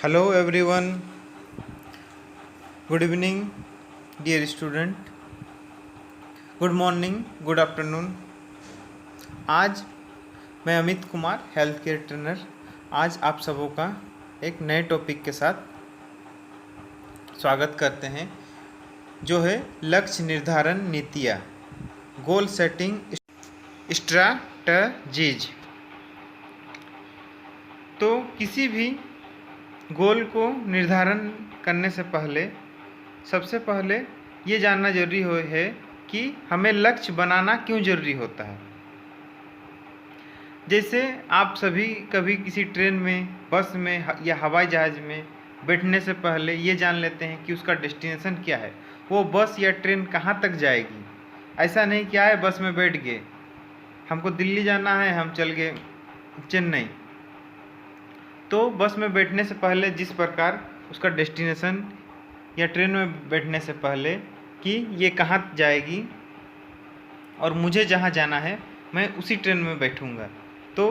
Hello everyone, good evening, dear student, good morning, good afternoon. आज मैं Amit Kumar health care trainer आज आप सबों का एक नए टॉपिक के साथ स्वागत करते हैं जो है लक्ष्य निर्धारण नीतियाँ, गोल सेटिंग स्ट्रैटेजीज। तो किसी भी गोल को निर्धारण करने से पहले सबसे पहले ये जानना जरूरी है कि हमें लक्ष्य बनाना क्यों ज़रूरी होता है। जैसे आप सभी कभी किसी ट्रेन में, बस में या हवाई जहाज़ में बैठने से पहले ये जान लेते हैं कि उसका डेस्टिनेशन क्या है, वो बस या ट्रेन कहाँ तक जाएगी। ऐसा नहीं क्या है बस में बैठ गए, हमको दिल्ली जाना है, हम चल गए चेन्नई। तो बस में बैठने से पहले जिस प्रकार उसका डेस्टिनेशन या ट्रेन में बैठने से पहले कि ये कहाँ जाएगी और मुझे जहाँ जाना है मैं उसी ट्रेन में बैठूँगा। तो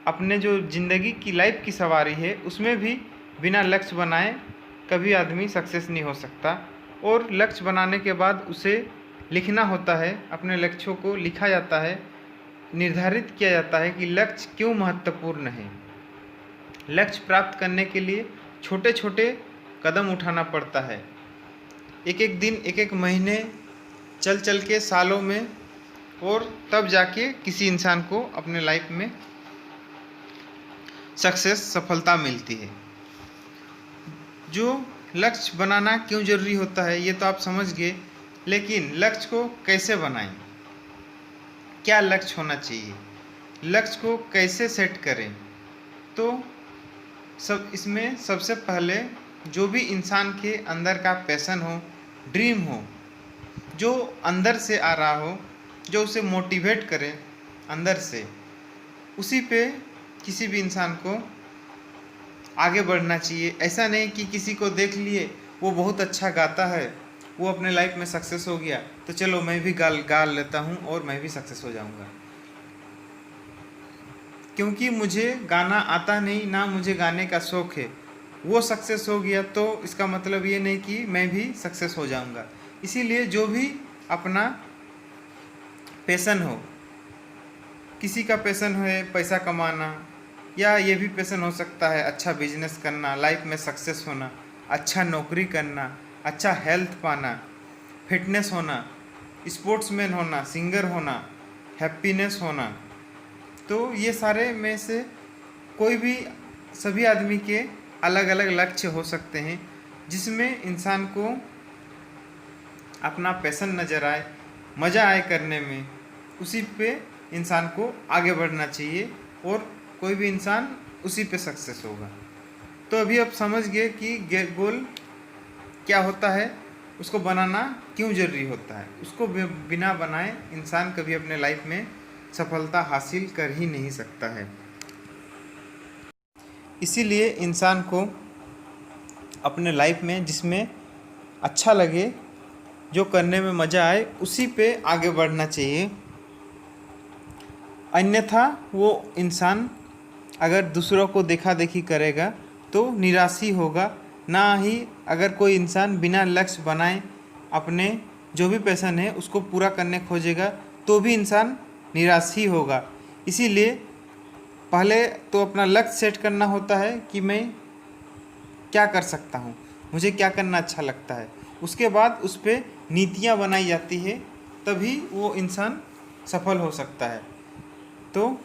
अपने जो ज़िंदगी की लाइफ की सवारी है उसमें भी बिना लक्ष्य बनाए कभी आदमी सक्सेस नहीं हो सकता। और लक्ष्य बनाने के बाद उसे लिखना होता है, अपने लक्ष्यों को लिखा जाता है, निर्धारित किया जाता है कि लक्ष्य क्यों महत्वपूर्ण है। लक्ष्य प्राप्त करने के लिए छोटे छोटे कदम उठाना पड़ता है, एक एक दिन, एक एक महीने, चल चल के सालों में, और तब जाके किसी इंसान को अपने लाइफ में सक्सेस, सफलता मिलती है। जो लक्ष्य बनाना क्यों ज़रूरी होता है ये तो आप समझ गए, लेकिन लक्ष्य को कैसे बनाएं, क्या लक्ष्य होना चाहिए, लक्ष्य को कैसे सेट करें। तो इसमें सबसे पहले जो भी इंसान के अंदर का पैशन हो, ड्रीम हो, जो अंदर से आ रहा हो, जो उसे मोटिवेट करे अंदर से, उसी पे किसी भी इंसान को आगे बढ़ना चाहिए। ऐसा नहीं कि किसी को देख लिए वो बहुत अच्छा गाता है, वो अपने लाइफ में सक्सेस हो गया तो चलो मैं भी गा लेता हूँ और मैं भी सक्सेस हो जाऊँगा। क्योंकि मुझे गाना आता नहीं, ना मुझे गाने का शौक़ है, वो सक्सेस हो गया तो इसका मतलब ये नहीं कि मैं भी सक्सेस हो जाऊंगा। इसीलिए जो भी अपना पैशन हो, किसी का पैशन है पैसा कमाना, या ये भी पैशन हो सकता है अच्छा बिजनेस करना, लाइफ में सक्सेस होना, अच्छा नौकरी करना, अच्छा हेल्थ पाना, फिटनेस होना, स्पोर्ट्समैन होना, सिंगर होना, हैप्पीनेस होना। तो ये सारे में से कोई भी, सभी आदमी के अलग अलग लक्ष्य हो सकते हैं जिसमें इंसान को अपना पैशन नज़र आए, मज़ा आए करने में, उसी पे इंसान को आगे बढ़ना चाहिए और कोई भी इंसान उसी पे सक्सेस होगा। तो अभी आप समझ गए कि गोल क्या होता है, उसको बनाना क्यों ज़रूरी होता है। उसको बिना बनाए इंसान कभी अपने लाइफ में सफलता हासिल कर ही नहीं सकता है। इसीलिए इंसान को अपने लाइफ में जिसमें अच्छा लगे, जो करने में मज़ा आए, उसी पे आगे बढ़ना चाहिए। अन्यथा वो इंसान अगर दूसरों को देखा देखी करेगा तो निराश ही होगा। ना ही अगर कोई इंसान बिना लक्ष्य बनाए अपने जो भी पैशन है उसको पूरा करने खोजेगा तो भी इंसान निराश ही होगा। इसीलिए पहले तो अपना लक्ष्य सेट करना होता है कि मैं क्या कर सकता हूँ, मुझे क्या करना अच्छा लगता है। उसके बाद उस पर नीतियाँ बनाई जाती है, तभी वो इंसान सफल हो सकता है। तो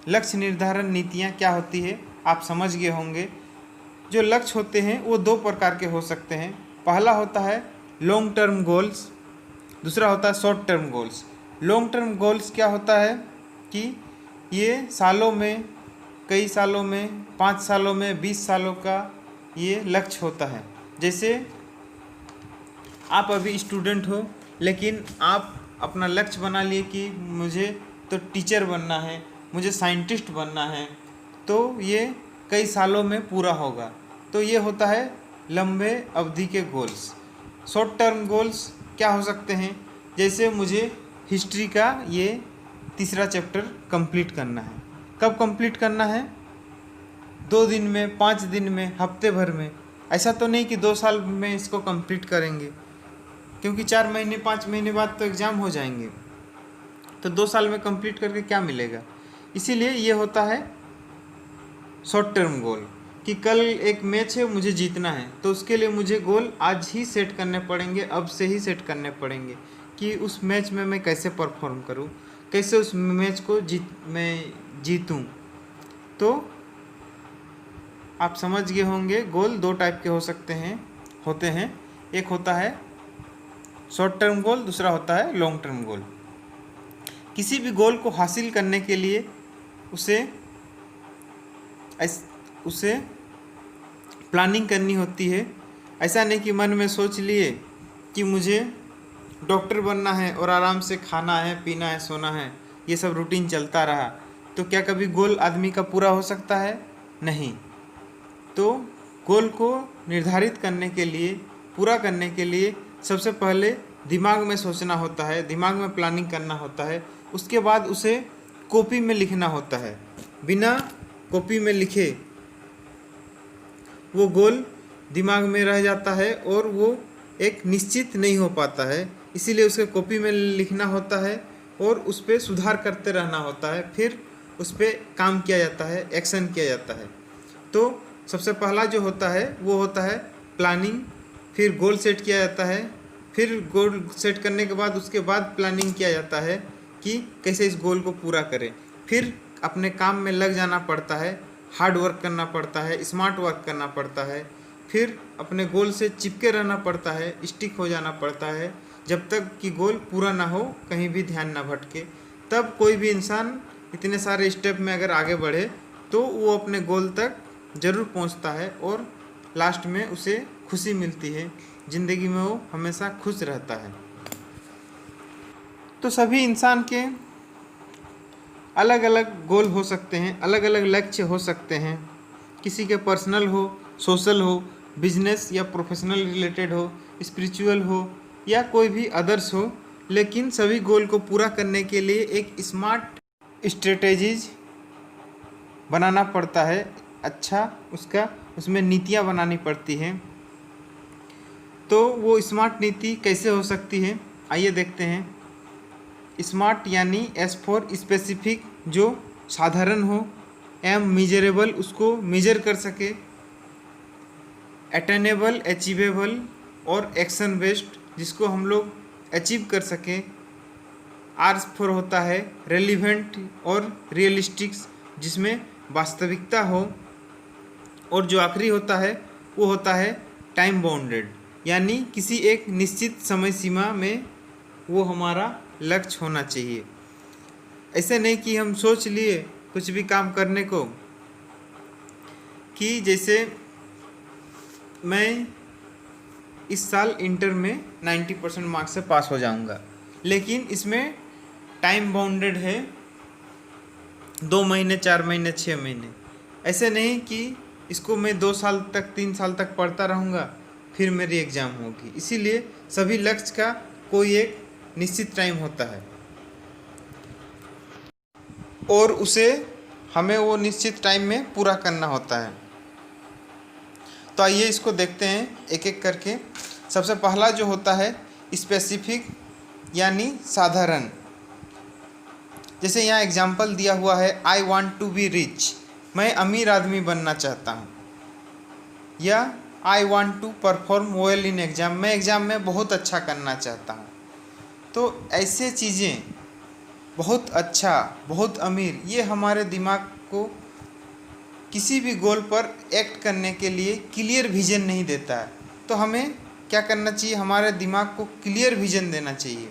लक्ष्य निर्धारण नीतियाँ क्या होती है आप समझ गए होंगे। जो लक्ष्य होते हैं वो दो प्रकार के हो सकते हैं। पहला होता है लॉन्ग टर्म गोल्स, दूसरा होता है short term goals. Long term goals क्या होता है कि ये सालों में, कई सालों में, 5 सालों में, 20 सालों का ये लक्ष्य होता है। जैसे आप अभी स्टूडेंट हो लेकिन आप अपना लक्ष्य बना लिए कि मुझे तो टीचर बनना है, मुझे साइंटिस्ट बनना है, तो ये कई सालों में पूरा होगा। तो ये होता है लंबे अवधि के गोल्स। शॉर्ट टर्म गोल्स क्या हो सकते हैं, जैसे मुझे हिस्ट्री का ये 3रा चैप्टर कंप्लीट करना है। कब कंप्लीट करना है, 2 दिन में, 5 दिन में, हफ्ते भर में। ऐसा तो नहीं कि 2 साल में इसको कंप्लीट करेंगे, क्योंकि 4 महीने 5 महीने बाद तो एग्ज़ाम हो जाएंगे। तो 2 साल में कंप्लीट करके क्या मिलेगा। इसीलिए ये होता है शॉर्ट टर्म गोल, कि कल एक मैच है, मुझे जीतना है, तो उसके लिए मुझे गोल आज ही सेट करने पड़ेंगे, अब से ही सेट करने पड़ेंगे कि उस मैच में मैं कैसे परफॉर्म करूं, कैसे उस मैच को मैं जीतूं। तो आप समझ गए होंगे, गोल 2 टाइप के होते हैं। एक होता है शॉर्ट टर्म गोल, दूसरा होता है लॉन्ग टर्म गोल। किसी भी गोल को हासिल करने के लिए उसे प्लानिंग करनी होती है। ऐसा नहीं कि मन में सोच लिए कि मुझे डॉक्टर बनना है और आराम से खाना है, पीना है, सोना है, ये सब रूटीन चलता रहा, तो क्या कभी गोल आदमी का पूरा हो सकता है? नहीं। तो गोल को निर्धारित करने के लिए, पूरा करने के लिए सबसे पहले दिमाग में सोचना होता है, दिमाग में प्लानिंग करना होता है। उसके बाद उसे कॉपी में लिखना होता है। बिना कॉपी में लिखे वो गोल दिमाग में रह जाता है और वो एक निश्चित नहीं हो पाता है। इसीलिए उसे कॉपी में लिखना होता है और उस पर सुधार करते रहना होता है, फिर उस पर काम किया जाता है, एक्शन किया जाता है। तो सबसे पहला जो होता है वो होता है प्लानिंग, फिर गोल सेट किया जाता है, फिर गोल सेट करने के बाद उसके बाद प्लानिंग किया जाता है कि कैसे इस गोल को पूरा करें। फिर अपने काम में लग जाना पड़ता है, हार्ड वर्क करना पड़ता है, स्मार्ट वर्क करना पड़ता है, फिर अपने गोल से चिपके रहना पड़ता है, स्टिक हो जाना पड़ता है, जब तक कि गोल पूरा ना हो, कहीं भी ध्यान ना भटके। तब कोई भी इंसान इतने सारे स्टेप में अगर आगे बढ़े तो वो अपने गोल तक ज़रूर पहुंचता है और लास्ट में उसे खुशी मिलती है, ज़िंदगी में वो हमेशा खुश रहता है। तो सभी इंसान के अलग अलग गोल हो सकते हैं, अलग अलग लक्ष्य हो सकते हैं। किसी के पर्सनल हो, सोशल हो, बिजनेस या प्रोफेशनल रिलेटेड हो, स्पिरिचुअल हो या कोई भी अदर्स हो, लेकिन सभी गोल को पूरा करने के लिए एक स्मार्ट स्ट्रेटेजीज बनाना पड़ता है। अच्छा, उसमें नीतियाँ बनानी पड़ती हैं। तो वो स्मार्ट नीति कैसे हो सकती है, आइए देखते हैं। स्मार्ट यानी एस फॉर स्पेसिफिक, जो साधारण हो, एम मेजरेबल, उसको मेजर कर सके, अटेनेबल, अचीवेबल और एक्शन बेस्ड, जिसको हम लोग अचीव कर सकें। आर फॉर होता है रेलिवेंट और रियलिस्टिक्स, जिसमें वास्तविकता हो। और जो आखिरी होता है वो होता है टाइम बाउंडेड, यानी किसी एक निश्चित समय सीमा में वो हमारा लक्ष्य होना चाहिए। ऐसे नहीं कि हम सोच लिए कुछ भी काम करने को कि जैसे मैं इस साल इंटर में 90% मार्क्स से पास हो जाऊंगा, लेकिन इसमें टाइम बाउंडेड है 2 महीने, 4 महीने, 6 महीने। ऐसे नहीं कि इसको मैं 2 साल तक, 3 साल तक पढ़ता रहूँगा फिर मेरी एग्ज़ाम होगी। इसीलिए सभी लक्ष्य का कोई एक निश्चित टाइम होता है और उसे हमें वो निश्चित टाइम में पूरा करना होता है। तो आइए इसको देखते हैं एक एक करके। सबसे पहला जो होता है स्पेसिफिक यानी साधारण। जैसे यहाँ एग्जाम्पल दिया हुआ है, I want to be rich, मैं अमीर आदमी बनना चाहता हूँ। या I want to perform well in exam, मैं एग्ज़ाम में बहुत अच्छा करना चाहता हूँ। तो ऐसे चीज़ें, बहुत अच्छा, बहुत अमीर, ये हमारे दिमाग को किसी भी गोल पर एक्ट करने के लिए क्लियर विजन नहीं देता है। तो हमें क्या करना चाहिए, हमारे दिमाग को क्लियर विजन देना चाहिए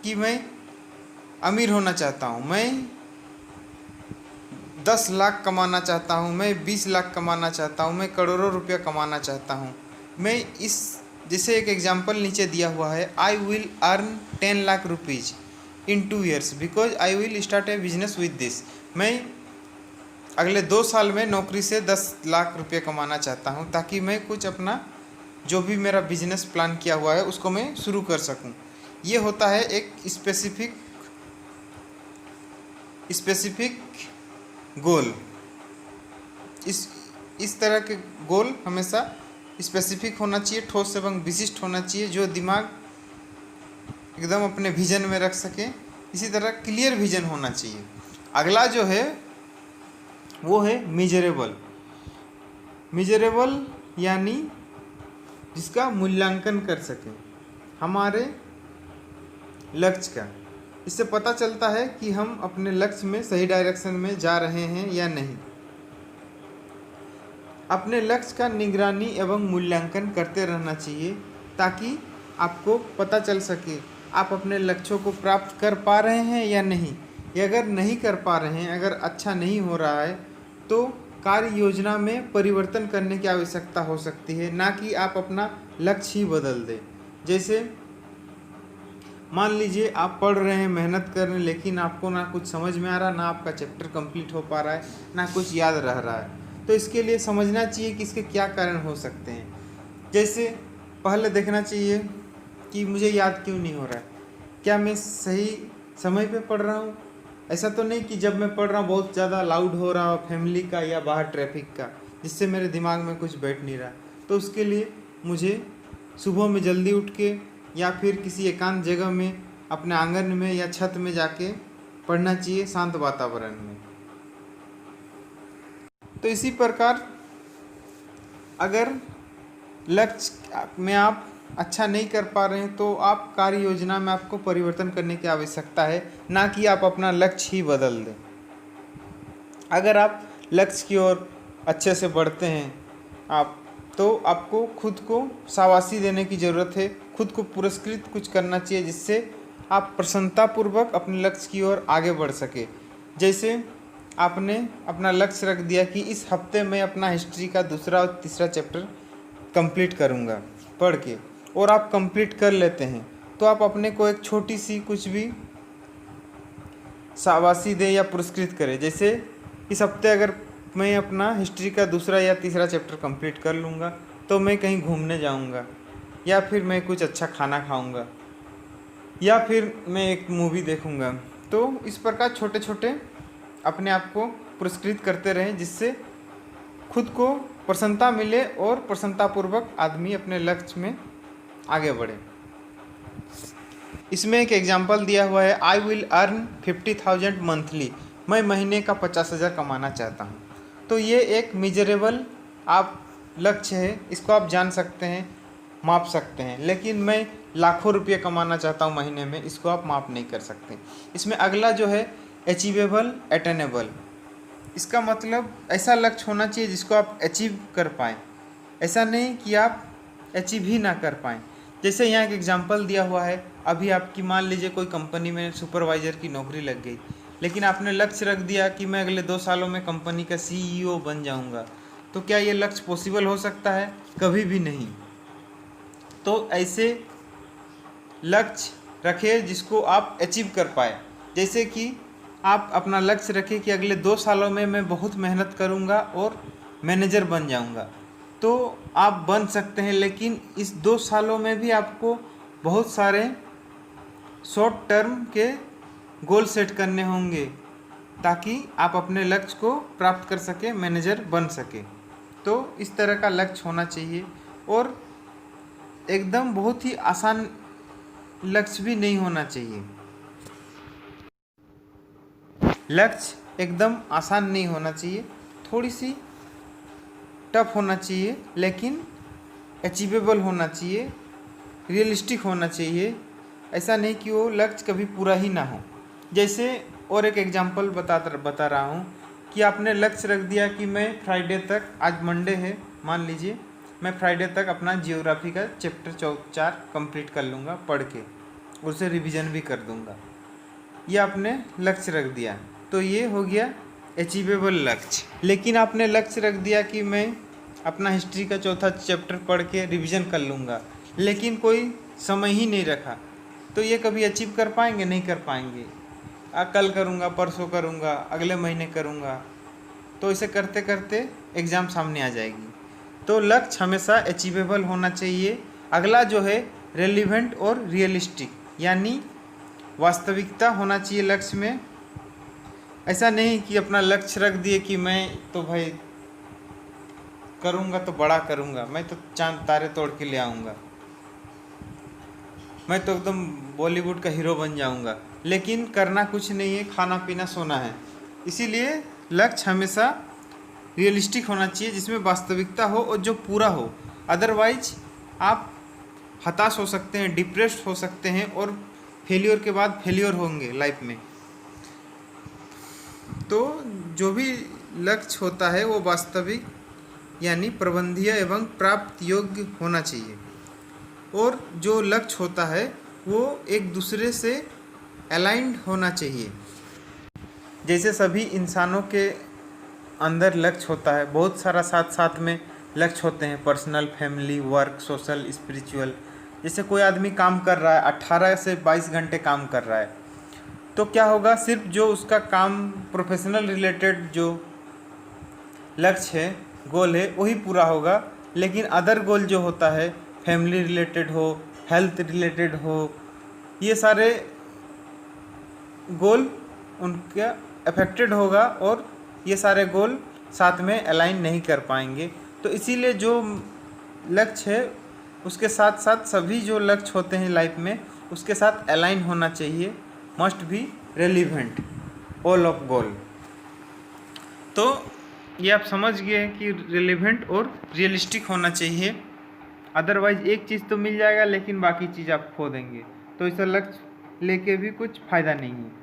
कि मैं अमीर होना चाहता हूँ, मैं 10 लाख कमाना चाहता हूँ, मैं 20 लाख कमाना चाहता हूँ, मैं करोड़ों रुपया कमाना चाहता हूँ। मैं इस, जैसे एक एग्जांपल नीचे दिया हुआ है, I will earn 10 lakh rupees in 2 years because I will start A business with this. मैं अगले 2 साल में नौकरी से 10 लाख रुपये कमाना चाहता हूँ, ताकि मैं कुछ अपना जो भी मेरा बिजनेस प्लान किया हुआ है उसको मैं शुरू कर सकूँ। ये होता है एक स्पेसिफिक गोल। इस तरह के गोल हमेशा स्पेसिफिक होना चाहिए, ठोस एवं विशिष्ट होना चाहिए, जो दिमाग एकदम अपने विजन में रख सके। इसी तरह क्लियर विजन होना चाहिए। अगला जो है वो है मेजरेबल। मेजरेबल यानी जिसका मूल्यांकन कर सके हमारे लक्ष्य का। इससे पता चलता है कि हम अपने लक्ष्य में सही डायरेक्शन में जा रहे हैं या नहीं। अपने लक्ष्य का निगरानी एवं मूल्यांकन करते रहना चाहिए ताकि आपको पता चल सके आप अपने लक्ष्यों को प्राप्त कर पा रहे हैं या नहीं। या अगर नहीं कर पा रहे हैं, अगर अच्छा नहीं हो रहा है, तो कार्य योजना में परिवर्तन करने की आवश्यकता हो सकती है, ना कि आप अपना लक्ष्य ही बदल दें। जैसे मान लीजिए आप पढ़ रहे हैं, मेहनत कर रहे हैं, लेकिन आपको ना कुछ समझ में आ रहा, ना आपका चैप्टर कंप्लीट हो पा रहा है, ना कुछ याद रह रहा है। तो इसके लिए समझना चाहिए कि इसके क्या कारण हो सकते हैं। जैसे पहले देखना चाहिए कि मुझे याद क्यों नहीं हो रहा है, क्या मैं सही समय पे पढ़ रहा हूँ। ऐसा तो नहीं कि जब मैं पढ़ रहा हूँ बहुत ज़्यादा लाउड हो रहा हो फैमिली का या बाहर ट्रैफिक का, जिससे मेरे दिमाग में कुछ बैठ नहीं रहा। तो उसके लिए मुझे सुबह में जल्दी उठ के या फिर किसी एकांत जगह में अपने आंगन में या छत में जाके पढ़ना चाहिए, शांत वातावरण में। तो इसी प्रकार अगर लक्ष्य में आप अच्छा नहीं कर पा रहे हैं, तो आप कार्य योजना में आपको परिवर्तन करने की आवश्यकता है, ना कि आप अपना लक्ष्य ही बदल दें। अगर आप लक्ष्य की ओर अच्छे से बढ़ते हैं तो आपको खुद को शाबाशी देने की ज़रूरत है, खुद को पुरस्कृत कुछ करना चाहिए, जिससे आप प्रसन्नतापूर्वक अपने लक्ष्य की ओर आगे बढ़ सके। जैसे आपने अपना लक्ष्य रख दिया कि इस हफ्ते में अपना हिस्ट्री का दूसरा और तीसरा चैप्टर कंप्लीट करूंगा पढ़ के, और आप कंप्लीट कर लेते हैं, तो आप अपने को एक छोटी सी कुछ भी शाबाशी दें या पुरस्कृत करें। जैसे इस हफ्ते अगर मैं अपना हिस्ट्री का दूसरा या तीसरा चैप्टर कंप्लीट कर लूँगा तो मैं कहीं घूमने जाऊँगा, या फिर मैं कुछ अच्छा खाना खाऊँगा, या फिर मैं एक मूवी देखूँगा। तो इस प्रकार छोटे छोटे अपने आप को पुरस्कृत करते रहें, जिससे खुद को प्रसन्नता मिले और प्रसन्नतापूर्वक आदमी अपने लक्ष्य में आगे बढ़े। इसमें एक एग्जाम्पल दिया हुआ है, आई विल अर्न 50,000 मंथली। मैं महीने का 50,000 कमाना चाहता हूँ। तो ये एक मेजरेबल आप लक्ष्य है, इसको आप जान सकते हैं, माप सकते हैं। लेकिन मैं लाखों रुपये कमाना चाहता हूँ महीने में, इसको आप माप नहीं कर सकते। इसमें अगला जो है अचीवेबल, अटेनेबल। इसका मतलब ऐसा लक्ष्य होना चाहिए जिसको आप अचीव कर पाएँ, ऐसा नहीं कि आप अचीव ही ना कर पाएँ। जैसे यहाँ एक एग्जांपल दिया हुआ है, अभी आपकी मान लीजिए कोई कंपनी में सुपरवाइज़र की नौकरी लग गई, लेकिन आपने लक्ष्य रख दिया कि मैं अगले 2 सालों में कंपनी का CEO बन जाऊँगा। तो क्या ये लक्ष्य पॉसिबल हो सकता है? कभी भी नहीं। तो ऐसे लक्ष्य रखें जिसको आप अचीव कर पाए। जैसे कि आप अपना लक्ष्य रखें कि अगले 2 सालों में मैं बहुत मेहनत करूंगा और मैनेजर बन जाऊंगा। तो आप बन सकते हैं, लेकिन इस 2 सालों में भी आपको बहुत सारे शॉर्ट टर्म के गोल सेट करने होंगे ताकि आप अपने लक्ष्य को प्राप्त कर सके, मैनेजर बन सके। तो इस तरह का लक्ष्य होना चाहिए, और एकदम बहुत ही आसान लक्ष्य भी नहीं होना चाहिए। लक्ष्य एकदम आसान नहीं होना चाहिए, थोड़ी सी टफ होना चाहिए, लेकिन अचीवेबल होना चाहिए, रियलिस्टिक होना चाहिए। ऐसा नहीं कि वो लक्ष्य कभी पूरा ही ना हो। जैसे और एक एग्जांपल बता रहा हूँ कि आपने लक्ष्य रख दिया कि मैं फ्राइडे तक, आज मंडे है मान लीजिए, मैं फ्राइडे तक अपना जियोग्राफी का चैप्टर 4 कंप्लीट कर लूँगा पढ़ के, उसे रिवीजन भी कर दूँगा। ये आपने लक्ष्य रख दिया, तो ये हो गया अचीवेबल लक्ष्य। लेकिन आपने लक्ष्य रख दिया कि मैं अपना हिस्ट्री का 4था चैप्टर पढ़ के रिवीजन कर लूँगा, लेकिन कोई समय ही नहीं रखा, तो ये कभी अचीव कर पाएंगे? नहीं कर पाएंगे। कल करूँगा, परसों करूँगा, अगले महीने करूँगा, तो इसे करते करते एग्ज़ाम सामने आ जाएगी। तो लक्ष्य हमेशा अचीवेबल होना चाहिए। अगला जो है रेलिवेंट और रियलिस्टिक, यानी वास्तविकता होना चाहिए लक्ष्य में। ऐसा नहीं कि अपना लक्ष्य रख दिए कि मैं तो भाई करूँगा तो बड़ा करूँगा, मैं तो चांद तारे तोड़ के ले आऊँगा, मैं तो एकदम बॉलीवुड का हीरो बन जाऊँगा। लेकिन करना कुछ नहीं है, खाना पीना सोना है। इसीलिए लक्ष्य हमेशा रियलिस्टिक होना चाहिए, जिसमें वास्तविकता हो और जो पूरा हो। अदरवाइज आप हताश हो सकते हैं, डिप्रेस्ड हो सकते हैं और फेलियर के बाद फेलियर होंगे लाइफ में। तो जो भी लक्ष्य होता है वो वास्तविक यानी प्रबंधनीय एवं प्राप्त योग्य होना चाहिए, और जो लक्ष्य होता है वो एक दूसरे से अलाइंड होना चाहिए। जैसे सभी इंसानों के अंदर लक्ष्य होता है, बहुत सारा साथ साथ में लक्ष्य होते हैं, personal, family, work, social, spiritual. जैसे कोई आदमी काम कर रहा है, 18 से 22 घंटे काम कर रहा है, तो क्या होगा, सिर्फ जो उसका काम प्रोफेशनल रिलेटेड जो लक्ष्य है, गोल है, वही पूरा होगा। लेकिन अदर गोल जो होता है, फैमिली रिलेटेड हो, हेल्थ रिलेटेड हो, ये सारे गोल उनका अफेक्टेड होगा और ये सारे गोल साथ में अलाइन नहीं कर पाएंगे। तो इसीलिए जो लक्ष्य है उसके साथ साथ सभी जो लक्ष्य होते हैं लाइफ में, उसके साथ अलाइन होना चाहिए, must be relevant all of goal. तो ये आप समझ गए कि रेलिवेंट और रियलिस्टिक होना चाहिए। अदरवाइज एक चीज़ तो मिल जाएगा लेकिन बाकी चीज़ आप खो देंगे, तो ऐसा लक्ष्य लेके भी कुछ फ़ायदा नहीं है।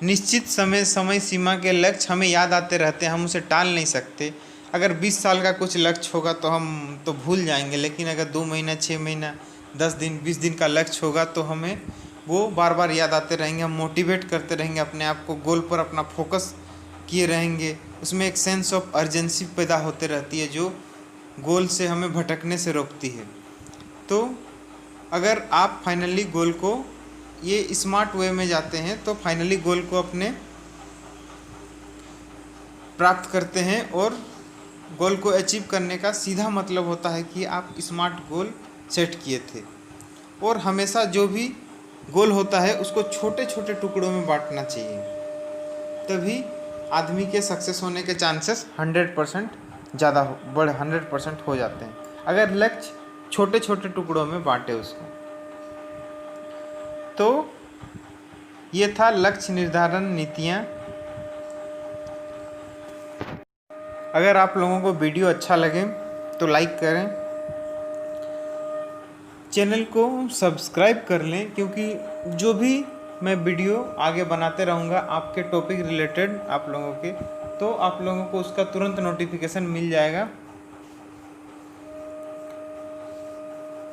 निश्चित समय सीमा के लक्ष्य हमें याद आते रहते हैं, हम उसे टाल नहीं सकते। अगर 20 साल का कुछ लक्ष्य होगा तो हम तो भूल जाएंगे, लेकिन अगर 2 महीना, 6 महीना, 10 दिन, 20 दिन का लक्ष्य होगा तो हमें वो बार बार याद आते रहेंगे। हम मोटिवेट करते रहेंगे अपने आप को, गोल पर अपना फोकस किए रहेंगे। उसमें एक सेंस ऑफ अर्जेंसी पैदा होते रहती है जो गोल से हमें भटकने से रोकती है। तो अगर आप फाइनली गोल को ये स्मार्ट वे में जाते हैं तो फाइनली गोल को अपने प्राप्त करते हैं, और गोल को अचीव करने का सीधा मतलब होता है कि आप स्मार्ट गोल सेट किए थे। और हमेशा जो भी गोल होता है उसको छोटे छोटे टुकड़ों में बांटना चाहिए, तभी आदमी के सक्सेस होने के चांसेस 100% ज़्यादा 100% हो जाते हैं, अगर लक्ष्य छोटे छोटे टुकड़ों में बांटे उसको। तो ये था लक्ष्य निर्धारण नीतियाँ। अगर आप लोगों को वीडियो अच्छा लगे तो लाइक करें, चैनल को सब्सक्राइब कर लें, क्योंकि जो भी मैं वीडियो आगे बनाते रहूँगा आपके टॉपिक रिलेटेड आप लोगों के, तो आप लोगों को उसका तुरंत नोटिफिकेशन मिल जाएगा।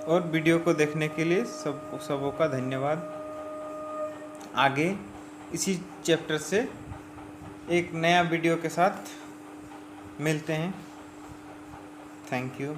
और वीडियो को देखने के लिए सबों का धन्यवाद। आगे इसी चैप्टर से एक नया वीडियो के साथ मिलते हैं। Thank you.